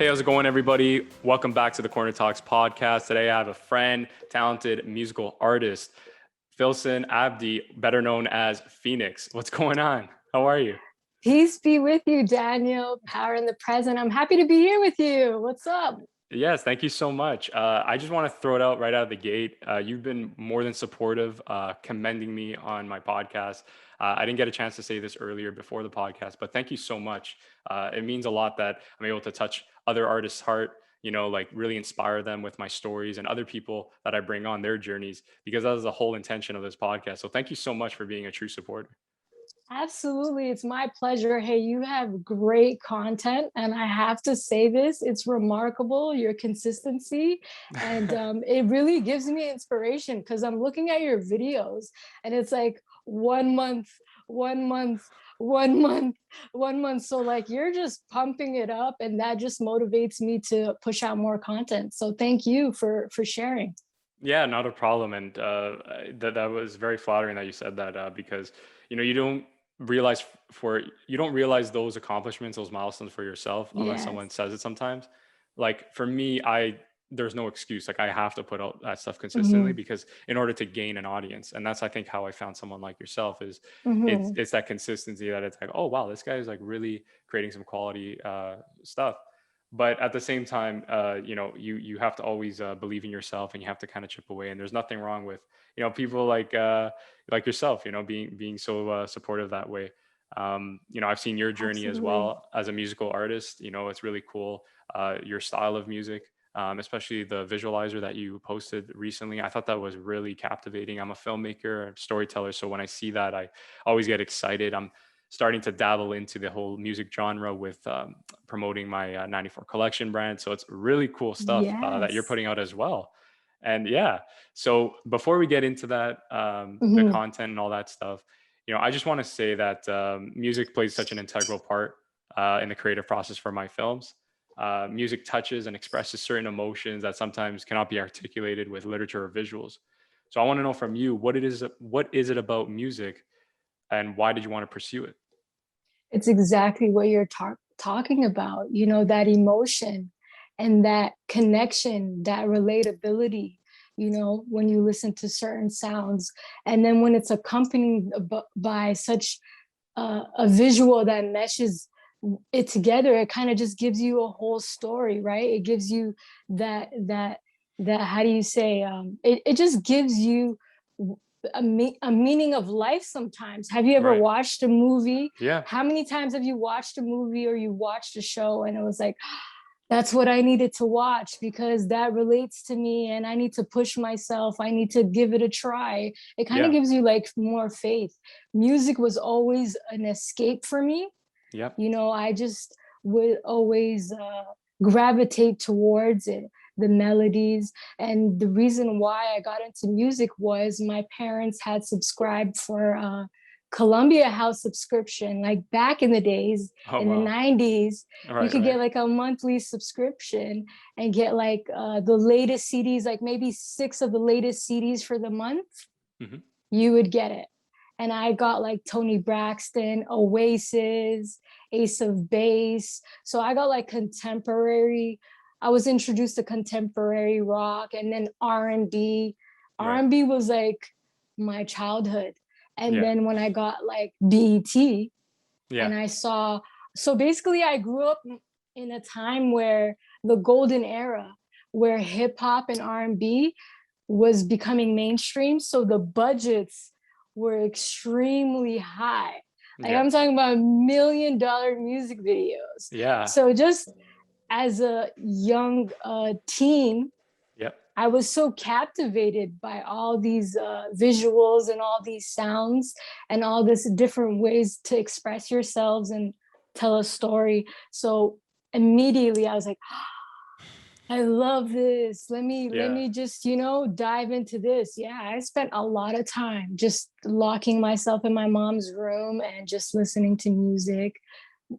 Hey, how's it going, everybody? Welcome back to the Corner Talks podcast. Today, I have a friend, talented musical artist, Filson Abdi, better known as Phoenix. What's going on? How are you? Peace be with you, Daniel. Power in the present. I'm happy to be here with you. What's up? Yes, thank you so much. I just want to throw it out right out of the gate. You've been more than supportive, commending me on my podcast. I didn't get a chance to say this earlier before the podcast, but thank you so much. It means a lot that I'm able to touch other artists' heart, like really inspire them with my stories and other people that I bring on their journeys, because that is the whole intention of this podcast. So thank you so much for being a true supporter. Absolutely. It's my pleasure. Hey, you have great content. And I have to say this, it's remarkable, your consistency. And it really gives me inspiration because I'm looking at your videos and it's like 1 month, 1 month, 1 month, 1 month. So like you're just pumping it up and that just motivates me to push out more content. So thank you for sharing. Yeah, not a problem. And that was very flattering that you said that, because you don't realize you don't realize those accomplishments, those milestones for yourself unless someone Yes. says it sometimes. Like for me, I there's no excuse. Like I have to put out that stuff consistently Hmm. because in order to gain an audience, and that's I think how I found someone like yourself is Hmm. it's that consistency that it's like, oh wow, this guy is like really creating some quality stuff. But at the same time, you have to always believe in yourself, and you have to kind of chip away. And there's nothing wrong with people like yourself, being so supportive that way. I've seen your journey as Absolutely. well as a musical artist. It's really cool. Your style of music, especially the visualizer that you posted recently. I thought that was really captivating. I'm a filmmaker, a storyteller, so when I see that, I always get excited. I'm starting to dabble into the whole music genre with promoting my 94 collection brand. So it's really cool stuff that you're Yes. putting out as well. And yeah, so before we get into that, the Hmm. content and all that stuff, I just want to say that music plays such an integral part in the creative process for my films. Music touches and expresses certain emotions that sometimes cannot be articulated with literature or visuals. So I want to know from you, what is it about music, and why did you want to pursue it? It's exactly what you're talking about, that emotion and that connection, that relatability, when you listen to certain sounds. And then when it's accompanied by such a visual that meshes it together, it kind of just gives you a whole story, right? It gives you that how do you say, it just gives you a meaning of life sometimes. Have you ever Right. watched a movie? Yeah. How many times have you watched a movie or you watched a show and it was like, that's what I needed to watch because that relates to me and I need to push myself. I need to give it a try. It kind of Yeah. gives you like more faith. Music was always an escape for me. Yep. I just would always gravitate towards it, the melodies. And the reason why I got into music was my parents had subscribed for Columbia House subscription. Like back in the days, Oh in the wow. 90s, you Right. could get Right. like a monthly subscription and get like the latest CDs, like maybe six of the latest CDs for the month. Hmm. You would get it. And I got like Tony Braxton, Oasis, Ace of Base. So I got like contemporary. I was introduced to contemporary rock and then R&B. Right. R&B was like my childhood. And Yeah. then when I got like BET Yeah. and I saw, so basically I grew up in a time where the golden era where hip hop and R&B was becoming mainstream. So the budgets were extremely high. Like Yeah. I'm talking about $1 million music videos. Yeah. So just as a young teen, Yep. I was so captivated by all these visuals and all these sounds and all this different ways to express yourselves and tell a story. So immediately I was like, I love this. Let Yeah. me just, dive into this. Yeah, I spent a lot of time just locking myself in my mom's room and just listening to music.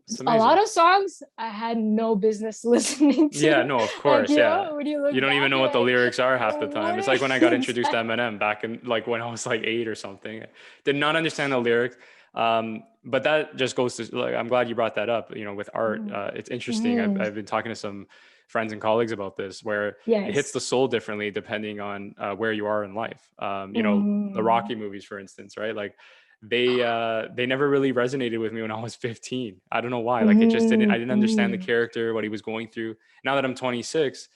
It's A lot amazing. of songs I had no business listening Yeah. to. No, of Like, course. Yeah. when you You look don't even back, know you're what the like, lyrics are half the time. what It's like when I got introduced to exactly? Eminem back in like when I was like 8 or something. Did not understand the lyrics. But that just goes to like, I'm glad you brought that up. You know, with art, Mhm. it's interesting. Mhm. I've been talking to some friends and colleagues about this, where it hits the Yes. soul differently depending on where you are in life. You know, the Mhm. Rocky movies, for instance, right? Like they never really resonated with me when I was 15. I don't know why. Like it just didn't. I Mhm. didn't understand the Mhm. character, what he was going through. Now that I'm 26,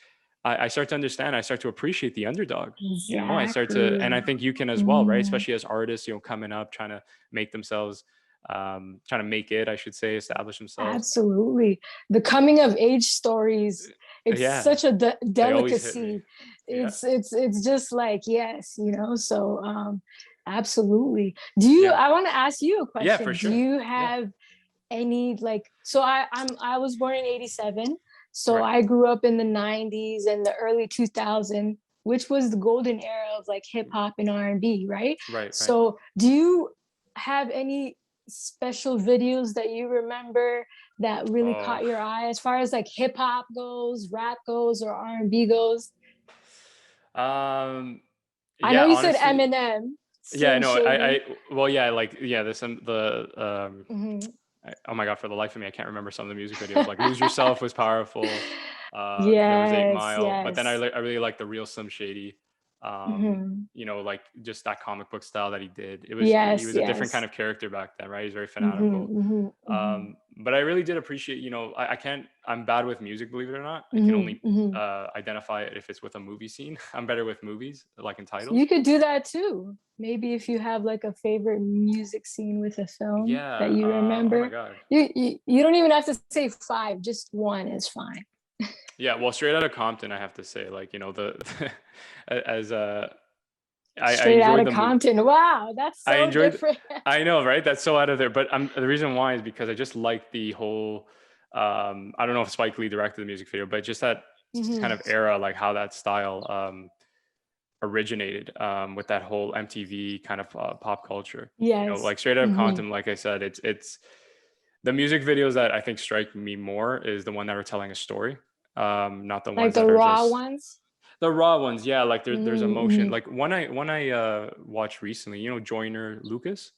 I start to understand. I start to appreciate the underdog. You know, I start to, and Exactly. I think you can as well, right? Mhm. Especially as artists, you know, coming up, trying to make themselves, trying to make it, I should say, establish themselves. Absolutely. The coming of age stories, it's Yeah, such a they always hit me. delicacy. Yeah, It's just like, yes, you know, so absolutely. Do you yeah, I want to ask you a yeah, for question. Do sure. you Yeah, have any like so I was born in 87, so right, I grew up in the 90s and the early 2000s, which was the golden era of like hip hop and R&B, right? right, right. So do you have any special videos that you remember that really Oh, caught your eye as far as like hip hop goes, rap goes, or R&B goes? um, I know yeah, you said honestly, Eminem, yeah, I Slim know. Shady. Well, yeah, like, yeah, there's some, Mhm. oh my God, for the life of me, I can't remember some of the music videos. Like Lose Yourself was powerful. There was Eight Yes, Mile, but then yes. I really like the real Slim Shady. Mhm. You know, like just that comic book style that he did. He Yes, was a different kind yes. of character back then, right? He's very Mhm, fanatical. mhm, mhm. But I really did appreciate, you know, I can't, I'm bad with music, believe it or not. I can Mhm, only mhm. identify it if it's with a movie scene. I'm better with movies, like in titles. You could do that too. Maybe if you have like a favorite music scene with a film that Yeah. you Oh my remember. God. You don't even have to say five, just one is fine. Yeah. Well, Straight Outta Compton, I have to say, like, you know, as I Straight out enjoyed of the movie. Compton. Wow, that's I so enjoyed. different. I know, right? That's so out of there. But the reason why is because I just like the whole. I don't know if Spike Lee directed the music video, but just that kind Mhm. of era, like how that style originated, with that whole MTV kind of pop culture. You know, Yes. like Straight Out of Mhm. Compton. Like I said, it's the music videos that I think strike me more is the one that are telling a story, not the Like ones the that are raw just ones. the raw ones. Yeah, like there's Mhm, emotion. mhm. Like one I watched recently, you know, Joyner Lucas.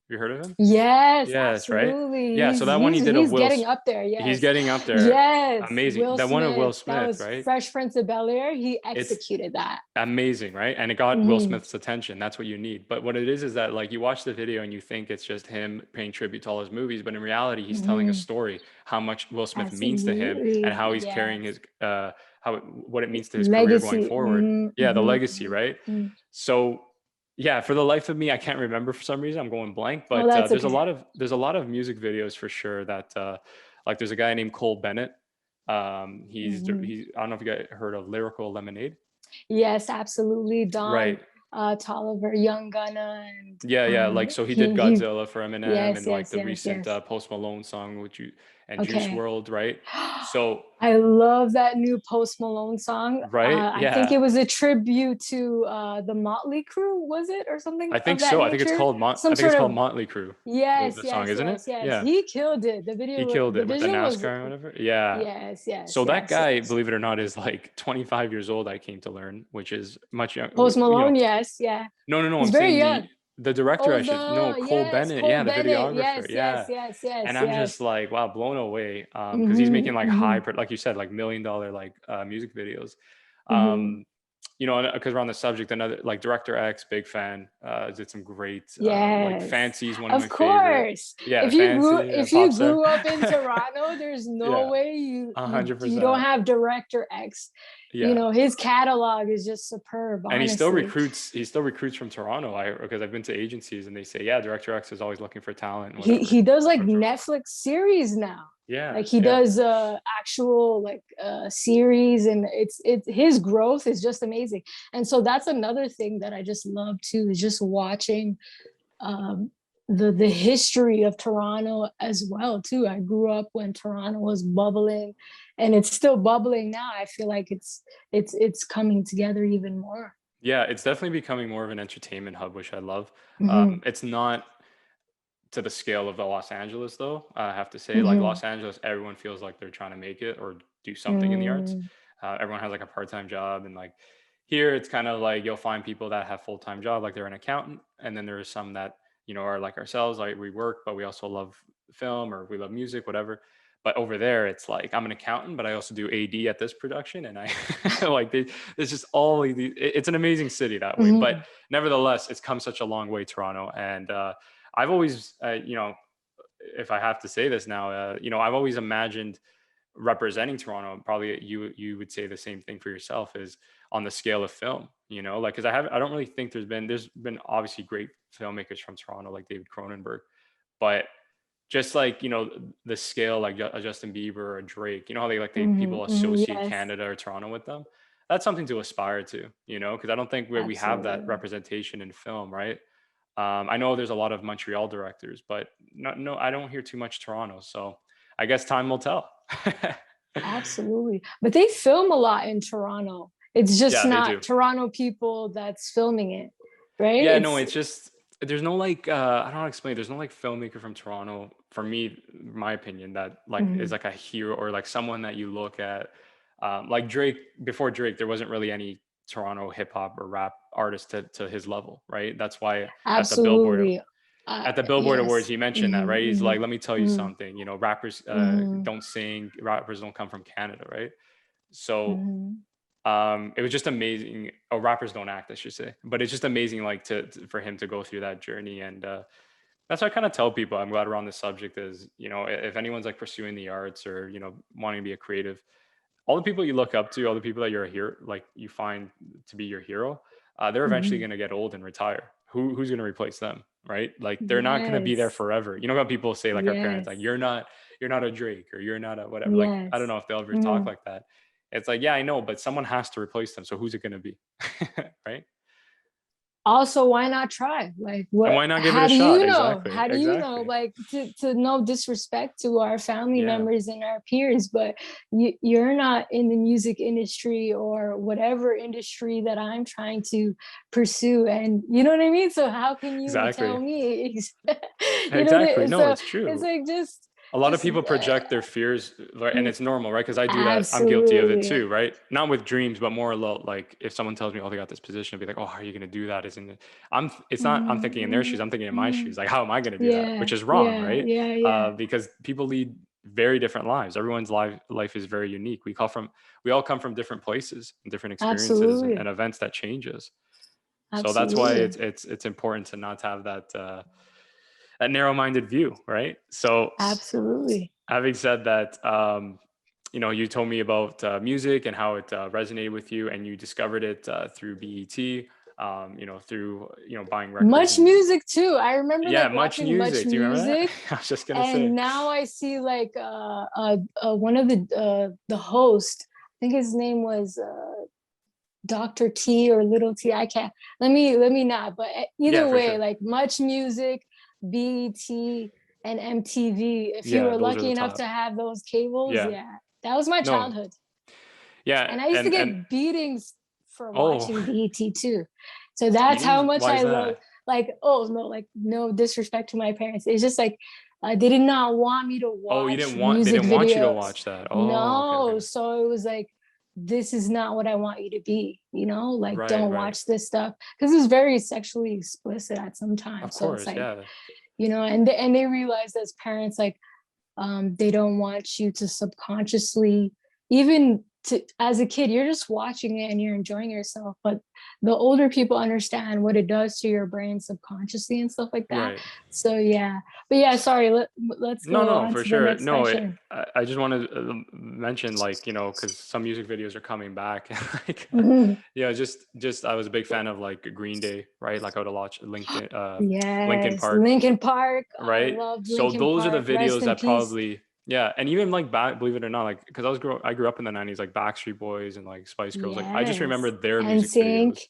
Have you heard of him? Yes, Yes, right? absolutely. Yeah, so that one he did of He's getting up there. He's Yes. getting up there. Yes. Amazing. Will That one of Smith. Will That Smith, was right? Fresh Prince of Bel-Air. He It's executed that. amazing, right? And it got Will Mhm. Smith's attention. That's what you need. But what it is that like you watch the video and you think it's just him paying tribute to all his movies, but in reality, he's telling a Mhm. story, how much Will Smith means to him and Absolutely. how he's carrying Yes. his what it means to his career going Legacy. forward. Mhm, Yeah, the mhm, legacy, mhm, right? mhm. So yeah, for the life of me, I can't remember for some reason. I'm going blank, Oh, but that's okay. there's a lot of music videos for sure that like there's a guy named Cole Bennett. Mhm. He's I don't know if you guys heard of Lyrical Lemonade. Yes, absolutely. Don Right. Tolliver, Young Gunna, and Yeah, yeah. Like so he did he. Godzilla for Eminem Yes, and like yes, the yes, recent yes. Post Malone song which you and Juice Okay. World, right? So I love that new Post Malone song. right? I think Yeah. it was a tribute to the Motley Crew, was it, or something I think of that so. I think nature? I Some think it's sort called of Motley Crue, yes, the song, yes, isn't it? yes, yes. Yeah. He killed it. He killed The it with the visual was NASCAR or whatever. Yeah. yes, yes, So that yes, guy, yes. believe it or not, is like 25 years old. I came to learn, which is much young. Post You know, Malone, yes, yeah. no, no, no. I'm He's very saying young. the director. Oh, I should no the Cole yes, Bennett. Cole Yeah, the Bennett. videographer. Yes, yes, Yeah, yes, yes, and I'm just yes. like, wow, blown away. Because he's Mm-hmm, making like mm-hmm, like you said, like $1 million like music videos. mm-hmm. Um, you know, because we're on the subject, another like Director X, big fan. Did some great like Yes, Fancy's one of my of favorite. course. Yeah, Fancy, If you pop star. grew up in Toronto, there's no Yeah, way 100%. you don't have Director X. You Yeah. know, his catalog is just superb, And honestly. he still recruits from Toronto. Because I've been to agencies and they say, yeah, Director X is always looking for talent and whatever He does like from Toronto. Netflix series now. Yeah, Like he yeah. does actual like series, and it's his growth is just amazing. And so that's another thing that I just love too, is just watching um, the history of Toronto as well too. I grew up when Toronto was bubbling, and it's still bubbling now. I feel like it's coming together even more. Yeah, it's definitely becoming more of an entertainment hub, which I love. Hmm. It's not to the scale of the Los Angeles though. I have to say, like Hmm. Los Angeles, everyone feels like they're trying to make it or do something in the arts. Mm. Everyone has like a part-time job, and like here, it's kind of like you'll find people that have full-time job, like they're an accountant, and then there are some that are like ourselves, like we work, but we also love film or we love music, whatever. But over there, it's like I'm an accountant, but I also do AD at this production, and I like there's just all of the. It's an amazing city that way, but Mhm. nevertheless, it's come such a long way, Toronto, and I've always, if I have to say this now, I've always imagined representing Toronto. Probably you would say the same thing for yourself, is on the scale of film, like because I don't really think there's been obviously great filmmakers from Toronto like David Cronenberg, but just like the scale like Justin Bieber or Drake, how they Mhm. people Mhm. associate Yes, Canada or Toronto with them. That's something to aspire to, because I don't think where we have that absolutely. representation in film, right? I know there's a lot of Montreal directors, but no, I don't hear too much Toronto. So I guess time will tell. Absolutely. But they film a lot in Toronto. It's just Yeah, they not do. Toronto people that's filming it, right? Yeah, no, It's it's just there's no like I don't know how to explain. There's no like filmmaker from Toronto, for me, my opinion, that like is Mhm. like a hero or like someone that you look at. Like Drake, before Drake, there wasn't really any Toronto hip hop or rap artist to his level, right? That's why at the Billboard Absolutely. Awards Yes. he mentioned that, right? He's like, Mhm. let me tell you Mhm. something, rappers Mhm. don't sing, rappers don't come from Canada, right? So Mhm. it was just amazing. Oh, rappers don't act, I should say, but it's just amazing, like for him to go through that journey, and that's what I kind of tell people. I'm glad we're on this subject. Is if anyone's like pursuing the arts or wanting to be a creative, all the people you look up to, all the people that you're a hero, like you find to be your hero, they're eventually Mhm. going to get old and retire. Who's going to replace them, right? Like they're not going to be there Yes. forever. You know how people say, like our parents, like Yes. you're not a Drake or you're not a whatever. Like I don't Yes. know if they'll ever talk Mhm. like that. It's like, yeah, I know, but someone has to replace them. So who's it going to be, right? Also, why not try? Like, And what, why not give it a how do shot? you know, Exactly, how do you know, exactly. like, to no disrespect to our family Yeah, members and our peers, but you're not in the music industry or whatever industry that I'm trying to pursue, and you know what I mean. So how can you tell exactly, me exactly. No, so it's it's true. like A lot of just people project their fears, right? And it's normal, right? Because I do that. I'm guilty of it absolutely. too, right? Not with dreams, but more like if someone tells me, "Oh, they got this position," I'll be like, "Oh, how are you going to do that?" Isn't it? It's not. I'm Mhm, thinking in their shoes. mhm, I'm thinking in my mhm. shoes. Like, how am I going to do that? Yeah, Which is wrong, yeah, right? yeah, yeah. Because people lead very different lives. Everyone's life is very unique. We all come from different places and different experiences and Absolutely. events that changes. So that's why Absolutely. it's important to not have that narrow-minded view, right? So Absolutely. having said that, you told me about music and how it resonated with you, and you discovered it through BET, through buying records Much and music too. I remember yeah, like much watching Much music. Do you remember that? Music, I was just gonna say, and now I see like one of the host. I think his name was Dr. T or Little T. I can't. Let me not. But yeah, either for way, sure. like Much Music, BET, and MTV. If you Yeah, were those are lucky the enough to top. have those cables, Yeah, yeah, that was my no, childhood. yeah, And I used to and get beatings for oh, watching BET too. So that's how beatings. much Why is I love, that? like, oh no, like no disrespect to my parents. It's just like they did not want me to Oh, watch they music didn't want you to videos. watch that. Oh, okay, No. okay. So it was like, this is not what I want you to be, like Right, don't right. watch this stuff. Because it was very sexually explicit at some time. Of So it's course, like, yeah. and they realized as parents, like they don't want you to subconsciously, even as a kid, you're just watching it and you're enjoying yourself. But the older people understand what it does to your brain subconsciously and stuff like that. Right. So yeah, but yeah, sorry. Let's No, go no, on for to the sure. next No, question. I just want to mention, like, because some music videos are coming back, and like, Mhm. just I was a big fan of like Green Day, right? Like I would watch Linkin Yes, Park, Lincoln Park. I right? loved So Lincoln those are the Park. Rest videos in that peace. probably, yeah, and even like back, believe it or not, like because I grew up in the '90s, like Backstreet Boys and like Spice Girls, like I just remember Yes, their and music sync. videos.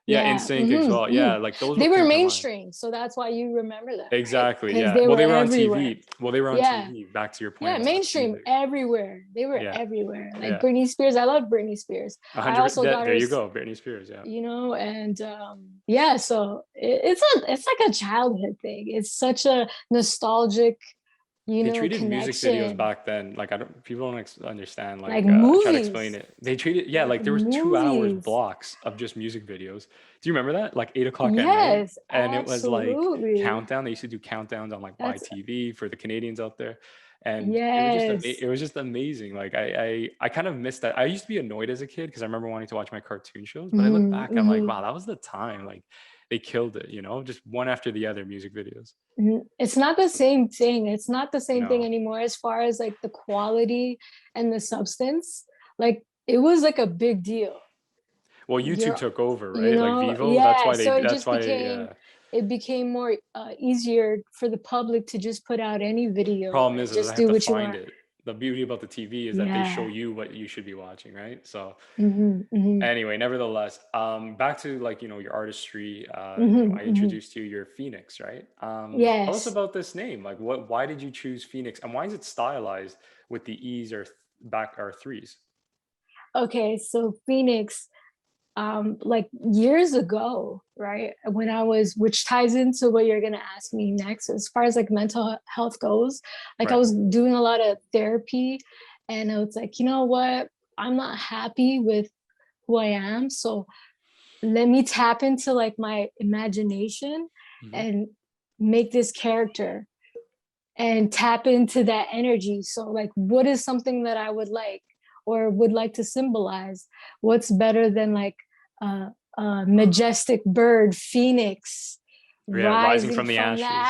Yeah, In Yeah, Sync as well. Yeah, like those they would were come to mind. mainstream, so that's why you remember them, right? Exactly. Because Yeah. they Well, were they were on everywhere. TV. Well, they were on Yeah, TV. Back to your point yeah, about mainstream music. everywhere. They were Yeah. everywhere. Like Yeah. Britney Spears, I love Britney Spears. I 100. also got There her, you go. Britney Spears. Yeah. and yeah. So it's like a childhood thing. It's such a nostalgic They treated music videos connection, back then like I don't people don't understand like like try to explain movies, it. They treated yeah like like there was 2 hours movies. blocks of just music videos. Do you remember that like 8 o'clock at night? Yes, And it was like absolutely. countdown. They used to do countdowns on like That's YTV for the Canadians out there, and yes. it was just amazing. Like I kind of missed that. I used to be annoyed as a kid because I remember wanting to watch my cartoon shows, but I look Mhm, back, I'm like, wow, mhm. that was the time. Like they killed it, just one after the other music videos. It's not the same thing. It's not the same thing No. anymore as far as like the quality and the substance. Like it was like a big deal. Well, YouTube You're, took over, right? Like Vivo. yeah. So it That's just why. became, Yeah. it became more easier for the public to just put out any video Problem and is I just have do to what you find want. it. The beauty about the TV is that they show Yeah. you what you should be watching, right? So Hmm. anyway, nevertheless, back to like your artistry. I Hmm. introduced you your Phoenix, right? Tell us Yes. about this name. Like, Why did you choose Phoenix, and why is it stylized with the E's or back or threes? Okay. So Phoenix, like years ago, right? When I was, which ties into what you're gonna ask me next, as far as like mental health goes, like I Right. was doing a lot of therapy, and I was like, you know what? I'm not happy with who I am, so let me tap into like my imagination Hmm. and make this character and tap into that energy. So, like, what is something that I would like or would like to symbolize? What's better than like a majestic bird, phoenix, Yeah, rising rising from the from the ashes.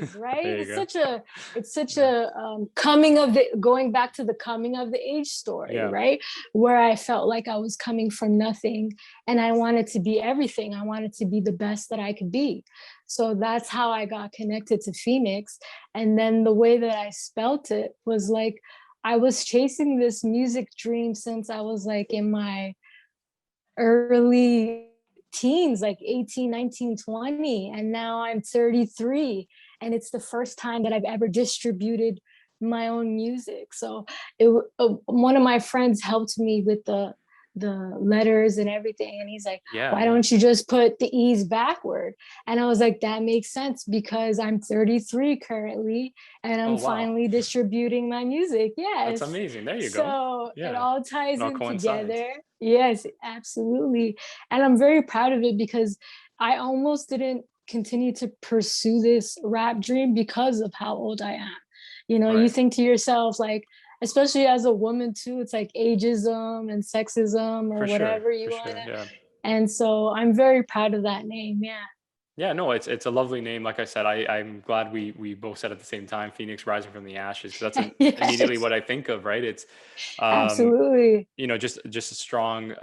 ashes, right? There you go. It's such Yeah. a coming of the, going back to the coming of the age story, Yeah. right? Where I felt like I was coming from nothing and I wanted to be everything. I wanted to be the best that I could be. So that's how I got connected to Phoenix. And then the way that I spelt it was like I was chasing this music dream since I was like in my early teens, like 18, 19, 20. And now I'm 33. And it's the first time that I've ever distributed my own music. So one of my friends helped me with the letters and everything, and he's like, Yeah. why Yeah. don't you just put the e's backward? And I was like, that makes sense because I'm 33 currently and Oh I'm wow. finally distributing my music. That's Yes. amazing. There you go. So it Yeah. all It ties all in coincides. together. Yes, absolutely. And I'm very proud of it because I almost didn't continue to pursue this rap dream because of how old I am. You Right. think to yourself, like, especially as a woman too, it's like ageism and sexism or For sure. whatever For you want sure. to. Yeah. And so I'm very proud of that name. Yeah. Yeah, no, it's a lovely name. Like I said, I'm glad we both said at the same time, Phoenix Rising from the Ashes, because that's immediately Yes, what I think of, right? It's um, absolutely. just a strong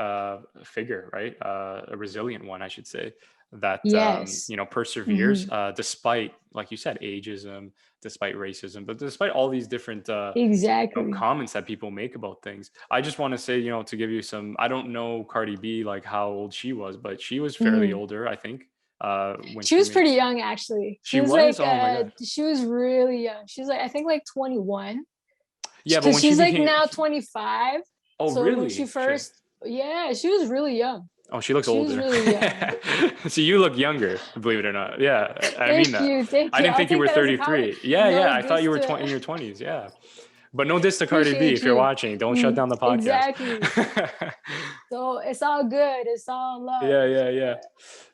figure, right? A resilient one, I should say, that Yes. perseveres Hmm. despite, like you said, ageism, despite racism, but despite all these different Exactly. comments that people make about things. I just want to say, to give you some, I don't know Cardi B like how old she was, but she was fairly Mhm. older, I think, when She she was made. pretty young actually. She She was was? like Oh my God. she was really young. She was like I think like 21 Yeah, but cuz when she she's like became, now 25. oh So when she really? Shit. first, yeah, she was really young. Oh, she looks She was older. really young. So you look younger, believe it or not. Yeah, I mean Thank that. you. Thank I you. didn't I'll think you take were that as a compliment. 33. Yeah, yeah, No I thought diss you were to in your 20s. Yeah. But no diss to Cardi B appreciate if you're you. watching. Don't shut down the podcast. Exactly. So it's all good. It's all Yeah, love. yeah, yeah.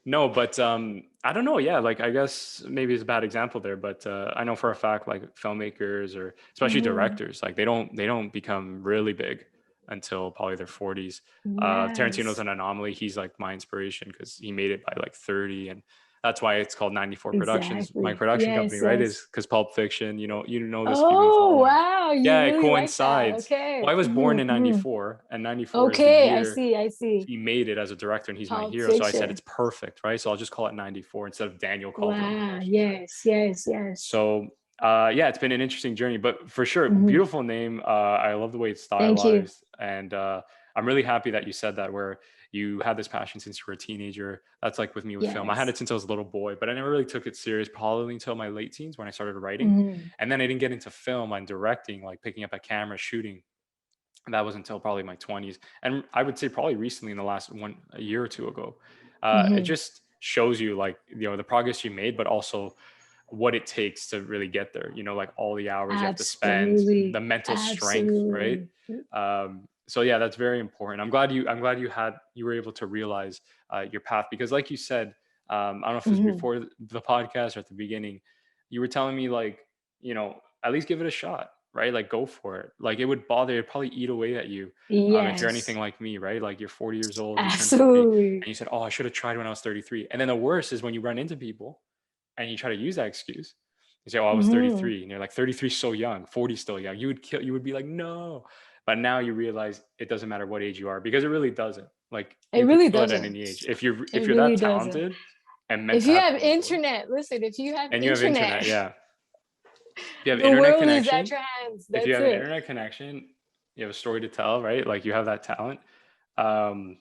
No, but I don't know. Yeah, like I guess maybe it's a bad example there, but I know for a fact like filmmakers or especially Hmm. directors, like they don't become really big until probably their 40s. Tarantino's Yes. an anomaly. He's like my inspiration because he made it by like 30, and that's why it's called 94 Productions. My Exactly. production company, Yes, right, is yes. because Pulp Fiction. You know this if you've been Oh, following. wow. You Yeah, it really like that. coincides. Well, Okay. I was born in Hmm. 94, and 94 is the Okay, I year see. I see. he made it as a director and he's my Pulp hero. So I said Fiction. it's perfect, right? So I'll just call it 94 instead of Daniel Caldwell Wow. Productions, right? Yes, yes, yes. So yeah, it's been an interesting journey, but for sure, Hmm. beautiful name. I love the way it's Thank you. stylized, and I'm really happy that you said that. Where you had this passion since you were a teenager. That's like with me with film. I had Yes. it since I was a little boy, but I never really took it serious. Probably until my late teens when I started writing, Hmm. and then I didn't get into film and directing, like picking up a camera, shooting. That was until probably my 20s, and I would say probably recently in the last a year or two ago. It Hmm. just shows you like the progress you made, but also what it takes to really get there, you know, like all the hours you have to spend, the Absolutely. mental strength, right? Absolutely. So yeah, that's very important. I'm glad you were able to realize your path, because like you said, I don't know if it was Mhm. before the podcast or at the beginning, you were telling me like, at least give it a shot, right? Like go for it. Like it'd probably eat away at you. If you're anything Yes. like me, right? Like you're 40 years old, you turn 40, and Absolutely. you said, "Oh, I should have tried when I was 33." And then the worst is when you run into people and you try to use that excuse. You say, "Oh, I was Mhm. 33," and you're like, "33 is so young, 40 is still young." You would be like, "No," but now you realize it doesn't matter what age you are, because it really doesn't. Like It you could really kill at doesn't. any age It if you're really that doesn't. talented and meant If to you have have talent for it, internet, listen, if you have and you have internet, internet. Yeah, if you have the internet world is at connection, your hands. if you That's have an it. internet connection, you have a story to tell, right? Like you have that talent. Um,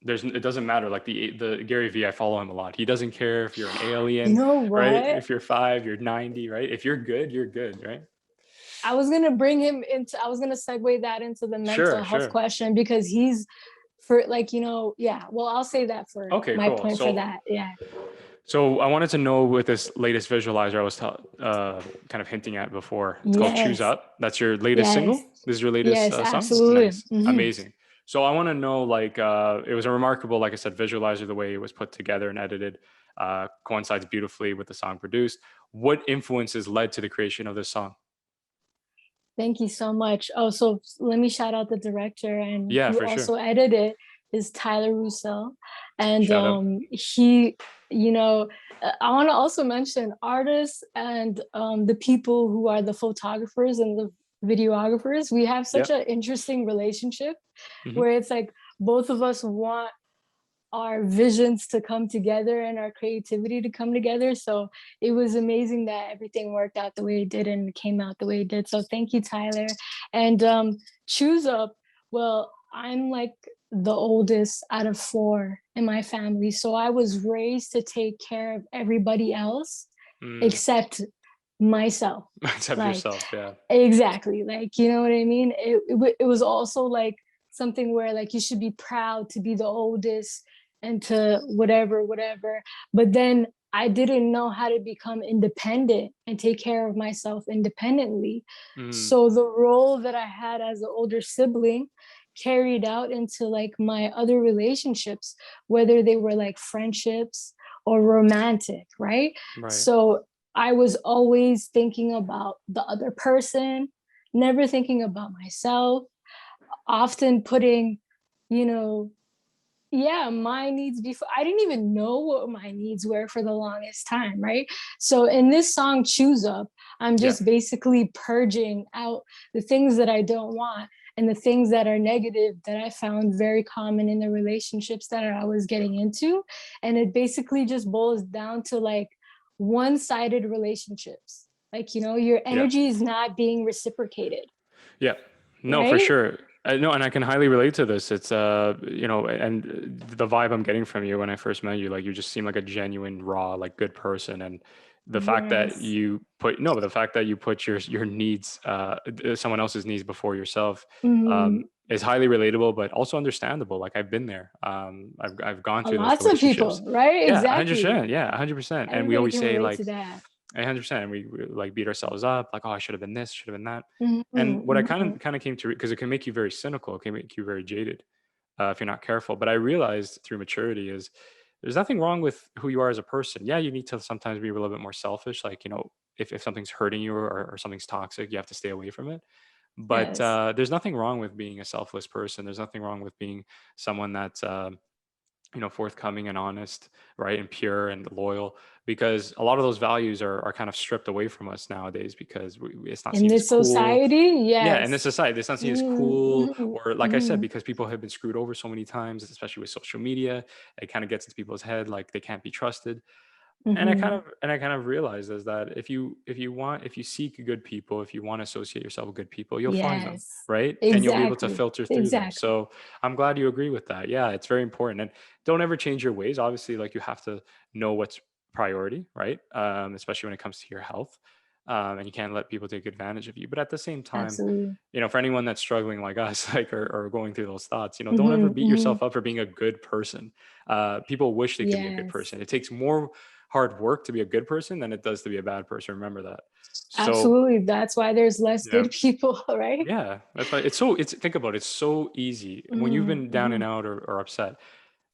it doesn't matter. Like the Gary V, I follow him a lot. He doesn't care if you're an You alien, know right? what? If you're 5, you're 90, right? If you're good, you're good, right? I was gonna segue that into the mental Sure, health sure. question because he's for like, yeah. Well, I'll say that for Okay, my cool. point for that. Yeah. So I wanted to know, with this latest visualizer I was kind of hinting at before. It's called "Choose Yes. Up." That's your latest Yes. single. This is your latest Yes, song. absolutely. Nice, Hmm. amazing. So I want to know, like, it was a remarkable, like I said, visualizer. The way it was put together and edited coincides beautifully with the song produced. What influences led to the creation of this song? Thank you so much. Oh, so let me shout out the director and Yeah, who for sure. also edited is Tyler Russo. And Shout out. you know, I want to also mention artists and the people who are the photographers and the videographers. We have such Yep. an interesting relationship Hmm. where it's like both of us want our visions to come together and our creativity to come together. So it was amazing that everything worked out the way it did and came out the way it did. So thank you, Tyler. And Choose Up, well, I'm like the oldest out of four in my family. So I was raised to take care of everybody else Mm. except myself. Except Like, yourself. Yeah. exactly. Like, you know what I mean? It was also like something where like you should be proud to be the oldest and to whatever. But then I didn't know how to become independent and take care of myself independently. Mm. So the role that I had as an older sibling carried out into like my other relationships, whether they were like friendships or romantic, right? Right. So I was always thinking about the other person, never thinking about myself, often putting, you know, yeah, my needs before. I didn't even know what my needs were for the longest time, right? So in this song, Choose Up, I'm Yeah. just basically purging out the things that I don't want and the things that are negative that I found very common in the relationships that I was getting into. And it basically just boils down to like one-sided relationships. Like, your Yeah. energy is not being reciprocated, Yeah. No, for right? sure. No, and I can highly relate to this. It's and the vibe I'm getting from you when I first met you, like you just seem like a genuine, raw, like good person. And the fact that Yes. you put no, but the fact that you put your needs, someone else's needs before yourself, Mhm. is highly relatable, but also understandable. Like I've been there. I've gone through those Lots of relationships. people, right? Yeah, Exactly. 100%. Yeah, 100%. And we Everybody always can say relate like to that. 100%. And we like beat ourselves up, like, oh, I should have been this, should have been that. Mhm, And what I kind mhm. of kind of came to, because it can make you very cynical, it can make you very jaded if you're not careful. But I realized through maturity is there's nothing wrong with who you are as a person. Yeah, you need to sometimes be a little bit more selfish. Like, if something's hurting you, or something's toxic, you have to stay away from it. But Yes. there's nothing wrong with being a selfless person. There's nothing wrong with being someone that's forthcoming and honest, right, and pure and loyal, because a lot of those values are kind of stripped away from us nowadays, because it's not In seen as this cool. society, Yeah, in this yes. society, it's not seen as Mhm, cool, mhm, or like I said, mhm. because people have been screwed over so many times, especially with social media. It kind of gets into people's head like they can't be trusted. Mhm. And I kind of realized is that if you seek good people, if you want to associate yourself with good people, you'll find them, Yes. right? And you'll be able to Exactly. filter through them. Exactly. So I'm glad you agree with that. Yeah, it's very important. And don't ever change your ways. Obviously, like you have to know what's priority, right? Especially when it comes to your health. And you can't let people take advantage of you. But at the same time, Absolutely. for anyone that's struggling like us, like, or going through those thoughts, don't ever Mhm, beat mhm. yourself up for being a good person. People wish they could be a good Yes. person. It takes more. hard work to be a good person than it does to be a bad person. Remember that. So Absolutely. That's why there's less yeah. good people, right? Yeah, that's why it's think about it, it's so easy when you've Hmm. been down and Hmm. out or upset.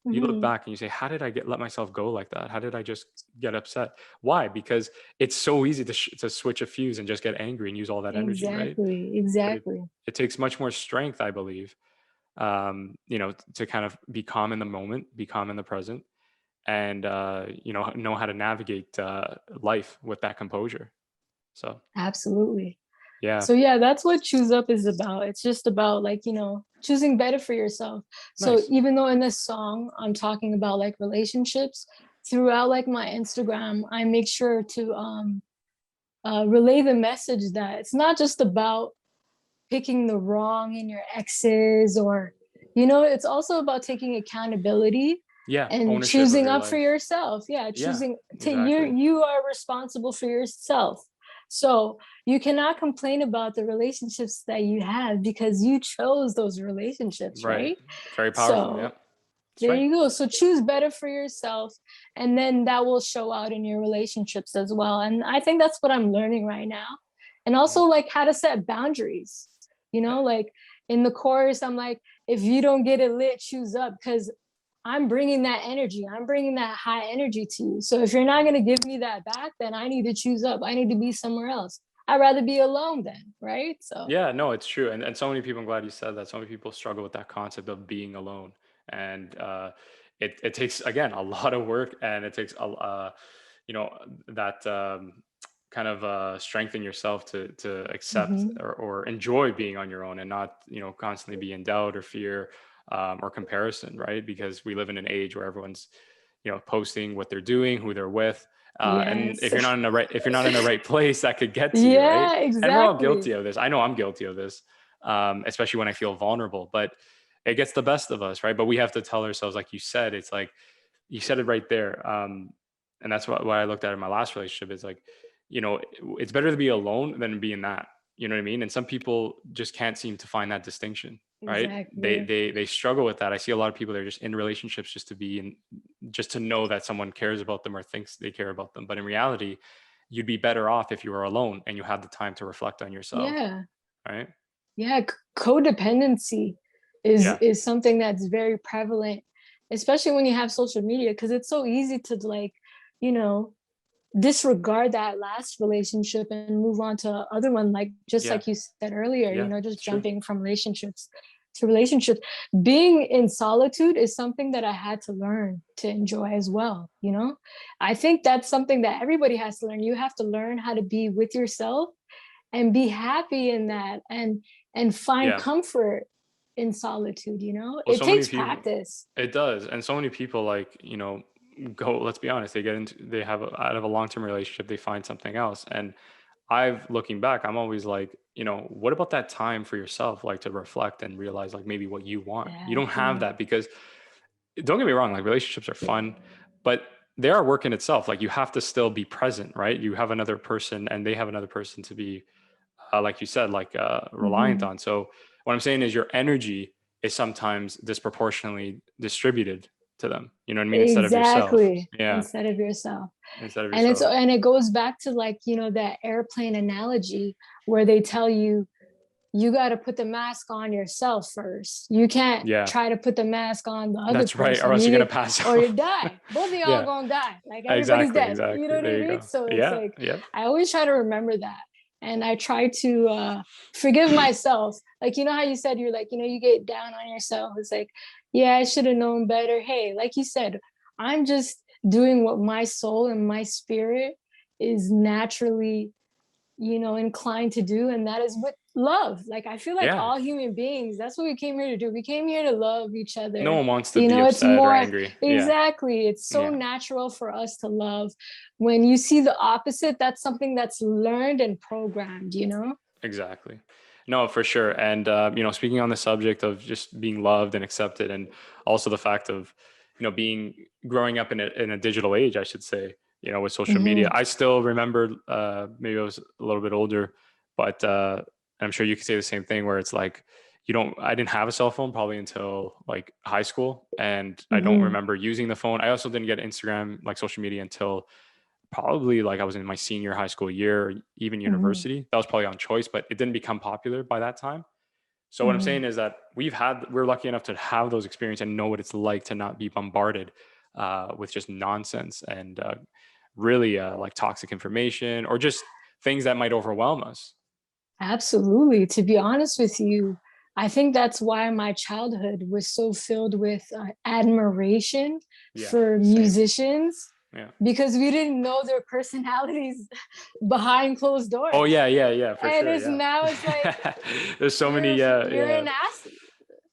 You look Hmm. back and you say, how did I let myself go like that? How did I just get upset? Why? Because it's so easy to switch a fuse and just get angry and use all that energy, right? Exactly. But Exactly. it takes much more strength, I believe, to kind of be calm in the moment, be calm in the present, and know how to navigate life with that composure. So Absolutely. yeah, So yeah, that's what choose up is about. It's just about like, choosing better for yourself. So nice. even though in this song I'm talking about like relationships, throughout like my Instagram, I make sure to relay the message that it's not just about picking the wrong in your exes, or it's also about taking accountability Yeah, and ownership of choosing your up for life. yourself. Yeah, Yeah, choosing to exactly. you are responsible for yourself. So you cannot complain about the relationships that you have because you chose those relationships, Right. right? Very powerful. Yeah, So that's there right. you go. So choose better for yourself, and then that will show out in your relationships as well. And I think that's what I'm learning right now. And also Mm. like how to set boundaries. Like in the chorus, I'm like, if you don't get it lit, choose up, because I'm bringing that energy. I'm bringing that high energy to you. So if you're not going to give me that back, then I need to choose up. I need to be somewhere else. I'd rather be alone then, right? So, Yeah, no, it's true. And so many people, I'm glad you said that. So many people struggle with that concept of being alone. And it takes, again, a lot of work, and it takes, you know, that kind of strength in yourself to accept mhm. or enjoy being on your own and not, constantly be in doubt or fear or comparison, right? Because we live in an age where everyone's, posting what they're doing, who they're with. And Yes. if you're not in the right place, that could get to you, right? Yeah, And we're all exactly. guilty of this. I know I'm guilty of this, especially when I feel vulnerable. But it gets the best of us, right? But we have to tell ourselves, like you said, it's like you said it right there. And that's what I looked at in my last relationship. Is like, it's better to be alone than be in that. You know what I mean? And some people just can't seem to find that distinction, right? They Exactly. they they struggle with that. I see a lot of people that are just in relationships just to be in, just to know that someone cares about them or thinks they care about them. But in reality, you'd be better off if you were alone and you had the time to reflect on yourself, Yeah. right? Yeah, codependency is Yeah. is something that's very prevalent, especially when you have social media, because it's so easy to like, you know, disregard that last relationship and move on to other one, like just Yeah. like you said earlier, Yeah. just It's true. jumping from relationships to relationships. Being in solitude is something that I had to learn to enjoy as well. I think that's something that everybody has to learn. You have to learn how to be with yourself and be happy in that, and find Yeah. comfort in solitude. Well, It so many takes people, practice. it does. And so many people, like, go, let's be honest, they have out of a long-term relationship, they find something else. And looking back, I'm always like, what about that time for yourself, like to reflect and realize like maybe what you want? You don't have Exactly. that because don't get me wrong, like relationships are fun, but they are work in itself. Like you have to still be present, right? You have another person and they have another person to be, like you said, like reliant Hmm. on. So what I'm saying is your energy is sometimes disproportionately distributed to them. You know what I mean? Instead of yourself. Exactly. Yeah. Instead of yourself. Instead of And it's yourself. and it goes back to like, that airplane analogy where they tell you you got to put the mask on yourself first. You can't Yeah. try to put the mask on the other That's right. Or person. else you're going to pass Or you out. die. Both of y'all Yeah. gonna die. Like everybody's Exactly. dead. You know Exactly. what I There you mean? go. So it's Yeah. like Yeah. I always try to remember that. And I try to forgive myself. Like, how you said you're like, you get down on yourself. It's like, yeah, I should have known better. Hey, like you said, I'm just doing what my soul and my spirit is naturally inclined to do, and that is with love. Like I feel like Yeah. all human beings, that's what we came here to do. We came here to love each No other. one wants to be It's upset or more angry. Yeah. exactly, it's so Yeah. natural for us to love. When you see the opposite, that's something that's learned and programmed. Exactly. No, for sure. And, speaking on the subject of just being loved and accepted, and also the fact of, being growing up in a digital age, I should say, with social media, Hmm. I still remember, maybe I was a little bit older, but, I'm sure you could say the same thing where it's like, I didn't have a cell phone probably until like high school, and I don't Mm-hmm. remember using the phone. I also didn't get Instagram, like social media, until probably like I was in my senior high school year, or even Mm-hmm. university. That was probably on choice, but it didn't become popular by that time. So what I'm Mm-hmm. saying is that we're lucky enough to have those experiences and know what it's like to not be bombarded with just nonsense and really like toxic information or just things that might overwhelm us. Absolutely. To be honest with you, I think that's why my childhood was so filled with admiration Yeah, for same. musicians Yeah. because we didn't know their personalities behind closed Oh doors. yeah, yeah, yeah, for And sure. it's Yeah. now it's like There's so many. Yeah, you're yeah. an ass,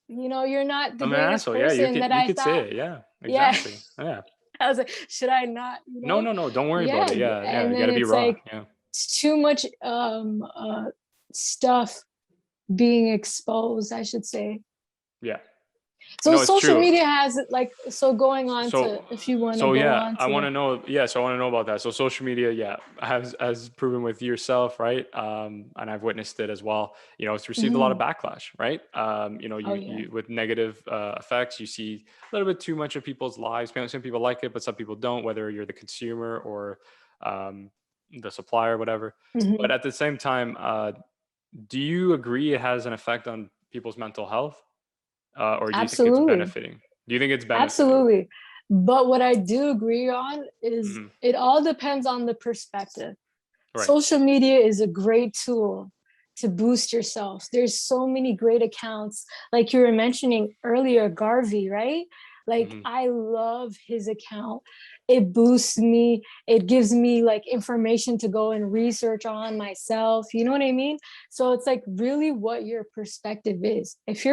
you're not the I'm an greatest asshole. Yeah, person that you I could say thought. it. Yeah, Yeah. exactly. Yeah. I was like, should I not, No, no, no. Don't worry about Yeah. it. Yeah, yeah. And You got then to be it's raw. like Yeah, it's too much stuff being exposed, I should say. yeah. So No, it's social true. media has like so going on to So, if you want to so go yeah, on I want to to know. Yeah, so I want to know about that. So social media, yeah, has proven with yourself, right? And I've witnessed it as well. It's received a lot of Mhm. backlash, right? Oh yeah. You with negative effects, you see a little bit too much of people's lives. Some people like it, but some people don't. Whether you're the consumer or um, the supplier, whatever. But Mhm. at the same time, do you agree it has an effect on people's mental health, or do you think it's Absolutely. benefiting? Do you think it's benefiting? Absolutely. But what I do agree on is Hmm. it all depends on the perspective. Right. Social media is a great tool to boost yourself. There's so many great accounts, like you were mentioning earlier, Garvey, right? Like Hmm. I love his account. It boosts me. It gives me like information to go and research on myself. You know what I mean? So it's like really what your perspective is. If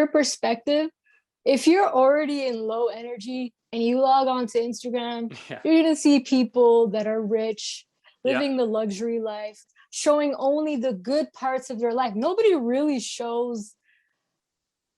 you're already in low energy and you log on to Instagram, Yeah. you're going to see people that are rich, Yeah. living the luxury life, showing only the good parts of their life. Nobody really shows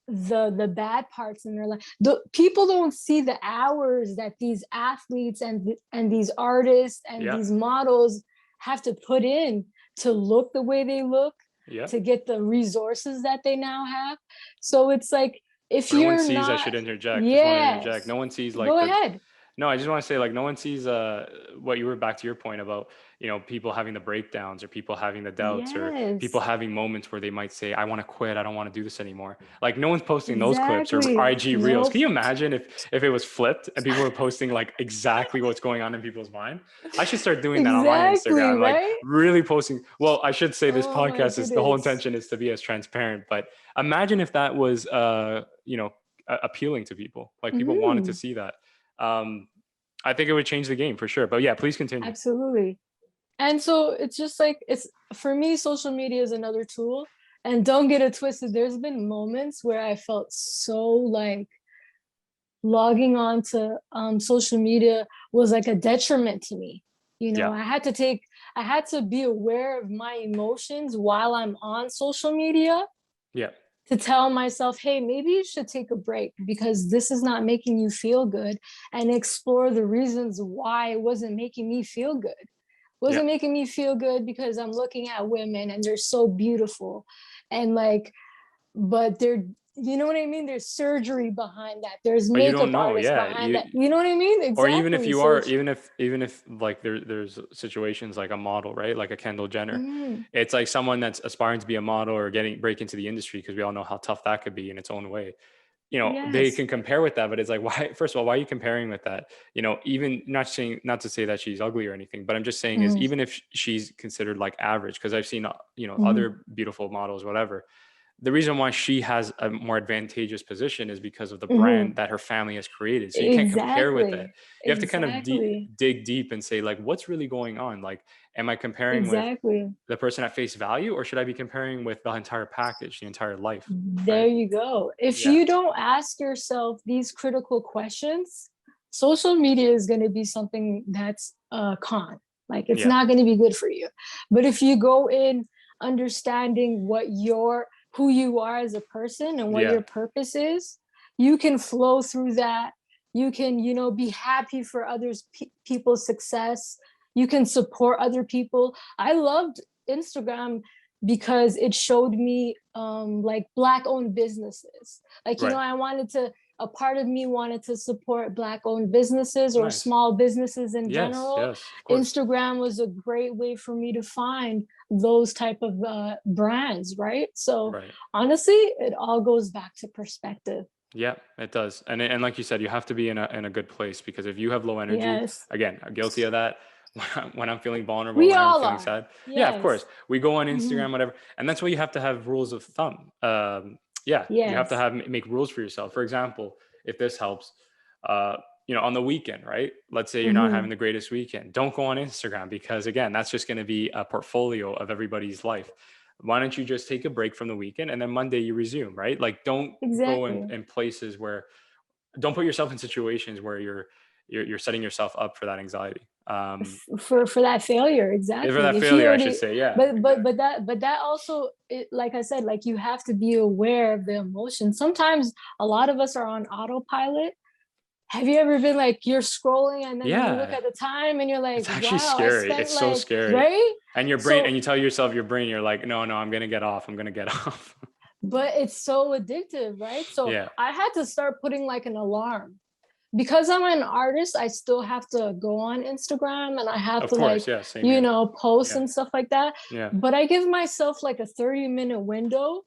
the bad parts in their life. The people don't see the hours that these athletes and these artists and Yeah. these models have to put in to look the way they look, Yeah. to get the resources that they now have. So it's like if No one you're sees, I not, should interject. Just want to interject. yes, No one sees like go the ahead. no, I just want to say like no one sees what you were back to your point about, people having the breakdowns or people having the doubts or people Yes, having moments where they might say, I want to quit, I don't want to do this anymore. Like no one's posting those clips or exactly. IG reels. Can Nope. you imagine if it was flipped and people were posting like exactly what's going on in people's mind? I should start doing that on my Exactly, Instagram, like right? really posting. Well, I should say this Oh my podcast is the whole goodness. intention is to be as transparent, but imagine if that was appealing to people. Like people wanted to Mhm. see that. Um, I think it would change the game for sure. But yeah, please continue. Absolutely. And so it's just like it's for me, social media is another tool. And don't get it twisted. There's been moments where I felt so like logging on to social media was like a detriment to me. Yeah, I had to be aware of my emotions while I'm on social media yeah, to tell myself, hey, maybe you should take a break because this is not making you feel good and explore the reasons why it wasn't making me feel good. yeah. Wasn't making me feel good because I'm looking at women and they're so beautiful and like, but they're, you know what I mean? There's surgery behind that. There's But you don't makeup know. artists Yeah, behind that. You know what I mean? or even if Exactly. you So are, it's, even if like there's situations like a model, right? Like a Kendall Jenner. mm, It's like someone that's aspiring to be a model or break into the industry because we all know how tough that could be in its own way. They yes. can compare with that, but it's like, why, first of all, why are you comparing with that? Even not to say that she's ugly or anything, but I'm just saying is Mm-hmm, even if she's considered like average, because I've seen, mm-hmm, other beautiful models, whatever, the reason why she has a more advantageous position is because of the mm-hmm. brand that her family has created. So you can't compare with that. Exactly. You have to kind of Exactly. dig deep and say like, what's really going on? Like, am I comparing with Exactly. the person at face value, or should I be comparing with the entire package, the entire life? There Right? you go. If Yeah. you don't ask yourself these critical questions, social media is going to be something that's a con. Like it's Yeah. not going to be good for you. But if you go in understanding who you are as a person and what Yeah. your purpose is, you can flow through that. You can, be happy for people's success. You can support other people. I loved Instagram because it showed me like black owned businesses. Like, Right. I wanted to, a part of me wanted to support black owned businesses or Nice. small businesses in Yes, general. yes, of course. Instagram was a great way for me to find those type of brands, right? So Right. honestly, it all goes back to perspective. Yeah, it does. And like you said, you have to be in a good place, because if you have low energy, Yes, again, I'm guilty of that. When I'm feeling vulnerable, we when I'm all feeling are. sad. Yeah, of Yes. course. We go on Mhm. Instagram, whatever. And that's why you have to have rules of thumb. Yeah, you have to Yes. have make rules for yourself. For example, if this helps, uh, on the weekend, right? Let's say you're not having Hmm. the greatest weekend. Don't go on Instagram, because again, that's just going to be a portfolio of everybody's life. Why don't you just take a break from the weekend, and then Monday you resume, right? Like, don't go Exactly. in places where, don't put yourself in situations where you're setting yourself up for that anxiety. For that failure, For exactly. that If you failure, I should already, say. Yeah, exactly. but that also, like I said, like you have to be aware of the emotion. Sometimes a lot of us are on autopilot. Have you ever been like, you're scrolling and then you look Yeah, at the time and you're like, it's actually wow, I scary. spent It's so like, scary. right? And your brain, and So, you tell yourself, your brain, you're like, no, no, I'm gonna get off. I'm gonna get off. but it's so addictive, right? So Yeah, I had to start putting like an alarm. Because I'm an artist, I still have to go on Instagram and I have of to like, course. Yeah, same here. post Yeah, and stuff like that. yeah. But I give myself like a 30-minute window,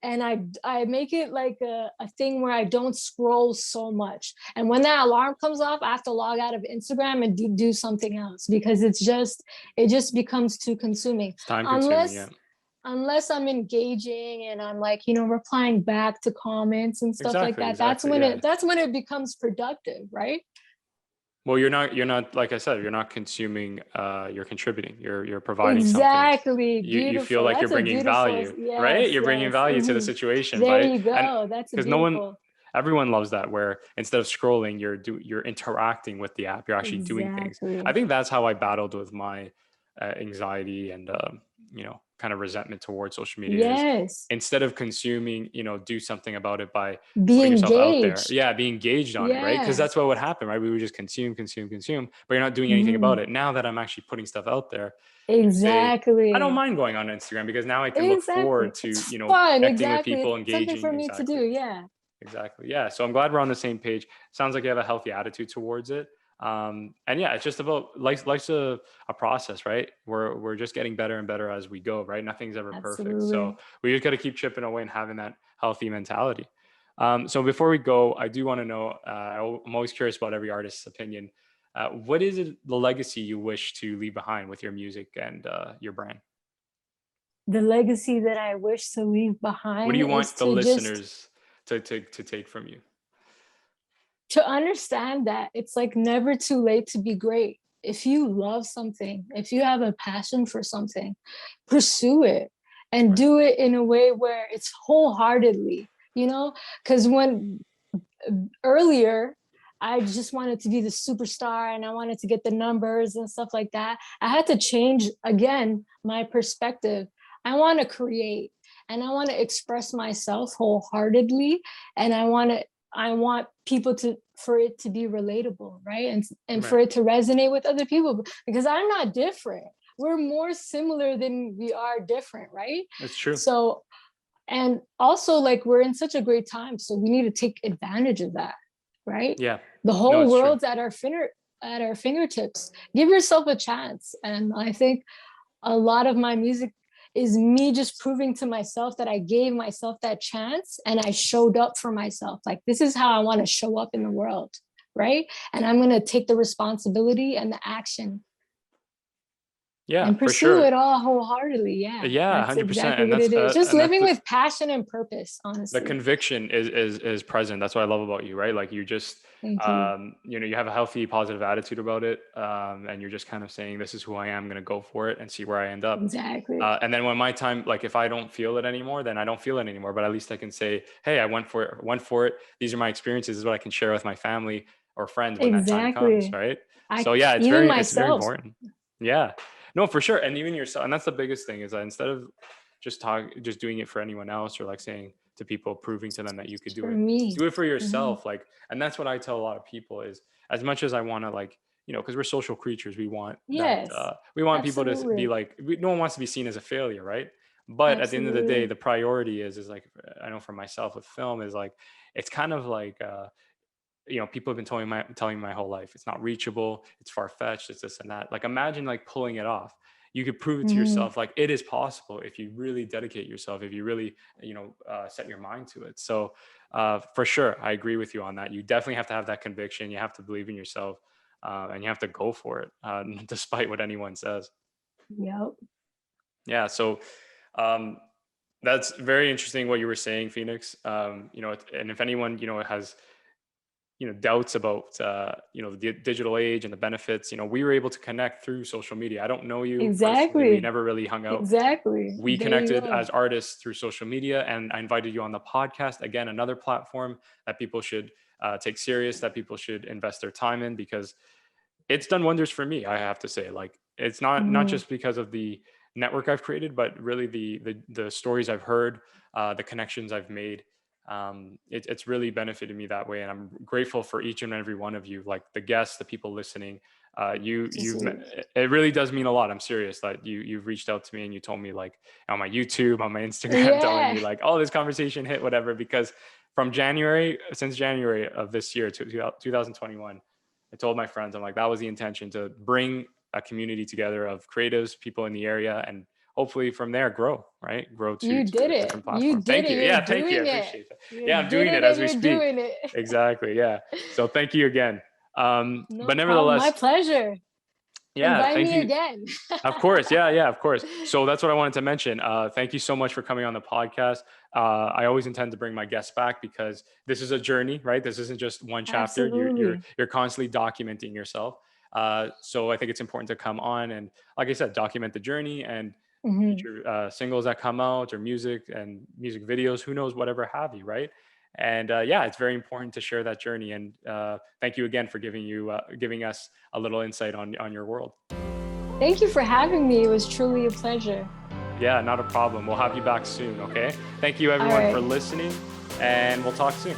and I make it like a thing where I don't scroll so much. And when that alarm comes off, I have to log out of Instagram and do something else, because it just becomes too consuming. It's time consuming. Yeah, Unless I'm engaging and I'm like, replying back to comments and stuff like exactly, that. That's exactly. when Yeah. it becomes productive, right? Well, you're not like I said, you're not consuming, you're contributing. You're providing something. Exactly. You feel Beautiful. like you're That's a bringing beautiful, value, right? yes, You're bringing yes. value to the Hmm. situation, There right? you And go. That's because no one, beautiful. everyone loves that, where instead of scrolling, you're interacting with the app. You're actually doing things. I Exactly. think that's how I battled with my anxiety and kind of resentment towards social media, is Yes. instead of consuming, do something about it by Be putting yourself out there. engaged. Yeah, be engaged on it, right? Because Yeah. that's what would happen, right? We would just consume, consume, consume, but you're not doing anything about Mhm. it. Now that I'm actually putting stuff out there, you say, I don't Exactly. mind going on Instagram, because now I can look Exactly. forward to, It's fun. connecting with Exactly. people, It's something for engaging. me to do. Exactly. Yeah. Exactly. Yeah. So I'm glad we're on the same page. Sounds like you have a healthy attitude towards it. And yeah, it's just about life's a process, right? We're just getting better and better as we go, right? Nothing's ever perfect. So Absolutely. we just got to keep chipping away and having that healthy mentality. So before we go, I do want to know, I'm always curious about every artist's opinion. What is the legacy you wish to leave behind with your music and your brand? The legacy that I wish to leave What do behind you is want the to just listeners to take from you? to understand that it's like never too late to be great. If you love something, if you have a passion for something, pursue it and Right. do it in a way where it's wholeheartedly, you know? Because when earlier, I just wanted to be the superstar and I wanted to get the numbers and stuff like that. I had to change again my perspective. I want to create and I want to express myself wholeheartedly, and I want people to for it to be relatable, right? And for Right. it to resonate with other people, because I'm not different. We're more similar than we are different, right? It's true. So, and also like we're in such a great time, so we need to take advantage of that, right? Yeah. The No, whole it's true. world's at our fingertips. Give yourself a chance. And I think a lot of my music is me just proving to myself that I gave myself that chance and I showed up for myself. Like, this is how I want to show up in the world, right? And I'm going to take the responsibility and the action Yeah, and for pursue sure. it all wholeheartedly. Yeah, Yeah, that's 100%. exactly what it is. Just And that's living with passion and purpose, the honestly. conviction is present. That's what I love about you, right? Like, you just Thank you. you have a healthy, positive attitude about it, and you're just kind of saying, "This is who I am. I'm going to go for it and see where I end up." Exactly. And then when my time, like if I don't feel it anymore, then I don't feel it anymore. But at least I can say, "Hey, I went for it. Went for it. These are my experiences. This is what I can share with my family or friends when that time comes." Exactly. Right. I So yeah, even it's very myself. important. Yeah. No, for sure. And even yourself. And that's the biggest thing, is that instead of just doing it for anyone else, or like saying to people, proving to them that you could For do me. it for Mhm. yourself. Like, and that's what I tell a lot of people is, as much as I want to, like, because we're social creatures, we want that, Yes, we want people to be absolutely. like, no one wants to be seen as a failure, right? But at the end of the day, Absolutely. the priority is like, I know for myself with film is like, it's kind of like, people have been telling me my whole life, it's not reachable, it's far-fetched, it's this and that. Like imagine like pulling it off. You could prove it to Mhm. yourself, like it is possible if you really dedicate yourself, if you really, set your mind to it. So for sure, I agree with you on that. You definitely have to have that conviction. You have to believe in yourself, and you have to go for it, despite what anyone says. Yep. Yeah. So um, that's very interesting what you were saying, Phoenix. And if anyone, has, doubts about, the digital age and the benefits, we were able to connect through social media. I don't know you personally. We Exactly. never really hung out. Exactly. We There you connected go. as artists through social media, and I invited you on the podcast. Again, another platform that people should take serious, that people should invest their time in, because it's done wonders for me. I have to say, like, it's not Mhm. just because of the network I've created, but really the stories I've heard, the connections I've made. It's really benefited me that way, and I'm grateful for each and every one of you, like the guests, the people listening. It really does mean a lot. I'm serious that you've reached out to me and you told me, like, on my YouTube, on my Instagram, telling Yeah. me like, oh, this conversation hit, whatever. Because since January of this year to 2021, I told my friends, I'm like, that was the intention, to bring a community together of creatives, people in the area, and hopefully from there grow, right? Grow You to did a it. different You platform. did Thank it. you. You're Yeah, thank you. I doing it. appreciate that. You Yeah, I'm did doing it it as and we you're speak. doing it. Exactly. Yeah. So thank you again. No But problem. My nevertheless, pleasure. yeah, Invite thank me you. again. Of course. Yeah, yeah, of course. So that's what I wanted to mention. Thank you so much for coming on the podcast. I always intend to bring my guests back, because this is a journey, right? This isn't just one chapter. Absolutely. You're constantly documenting yourself. So I think it's important to come on and, like I said, document the journey and Mhm. future singles that come out, or music and music videos, who knows, whatever have you, right? And yeah, it's very important to share that journey. And thank you again for giving us a little insight on your world. Thank you for having me. It was truly a pleasure. Yeah, not a problem. We'll have you back soon, okay? Thank you All everyone for right. listening, and we'll talk soon.